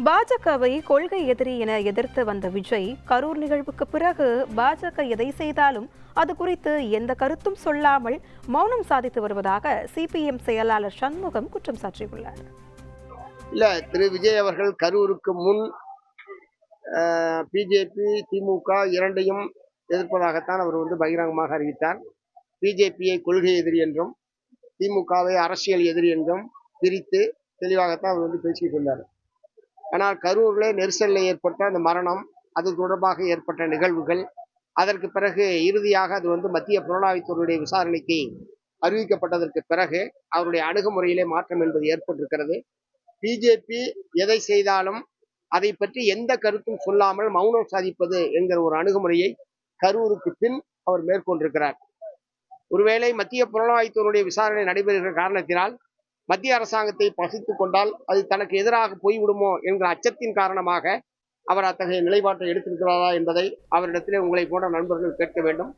பாஜகவை கொள்கை எதிரி என எதிர்த்து வந்த விஜய் கரூர் நிகழ்வுக்கு பிறகு பாஜக எதை செய்தாலும் அது குறித்து எந்த கருத்தும் சொல்லாமல் மௌனம் சாதித்து வருவதாக சிபிஎம் செயலாளர் சண்முகம் குற்றம் சாட்டியுள்ளார். திரு விஜய் அவர்கள் கரூருக்கு முன் பிஜேபி திமுக இரண்டையும் எதிர்ப்பதாகத்தான் அவர் பகிரங்கமாக அறிவித்தார். பிஜேபியை கொள்கை எதிரி என்றும் திமுகவை அரசியல் எதிரி என்றும் பிரித்து தெளிவாகத்தான் அவர் பேசிட்டு இருந்தார். ஆனால் கரூரில் நெரிசலில் ஏற்பட்ட அந்த மரணம், அது தொடர்பாக ஏற்பட்ட நிகழ்வுகள், அதற்கு பிறகு இறுதியாக அது மத்திய புலனாய்வுத்துறையுடைய விசாரணைக்கு அறிவிக்கப்பட்டதற்கு பிறகு அவருடைய அணுகுமுறையிலே மாற்றம் என்பது ஏற்பட்டிருக்கிறது. பிஜேபி எதை செய்தாலும் அதை பற்றி எந்த கருத்தும் சொல்லாமல் மௌனம் சாதிப்பது என்கிற ஒரு அணுகுமுறையை கரூருக்கு பின் அவர் மேற்கொண்டிருக்கிறார். ஒருவேளை மத்திய புலனாய்வுத்துறையுடைய விசாரணை நடைபெறுகிற காரணத்தினால் மத்திய அரசாங்கத்தை பகித்துக் கொண்டால் அது தனக்கு எதிராக போய்விடுமோ என்கிற அச்சத்தின் காரணமாக அவர் அத்தகைய நிலைப்பாட்டை எடுத்திருக்கிறாரா என்பதை அவரிடத்திலே உங்களை போன்ற நண்பர்கள் கேட்க வேண்டும்.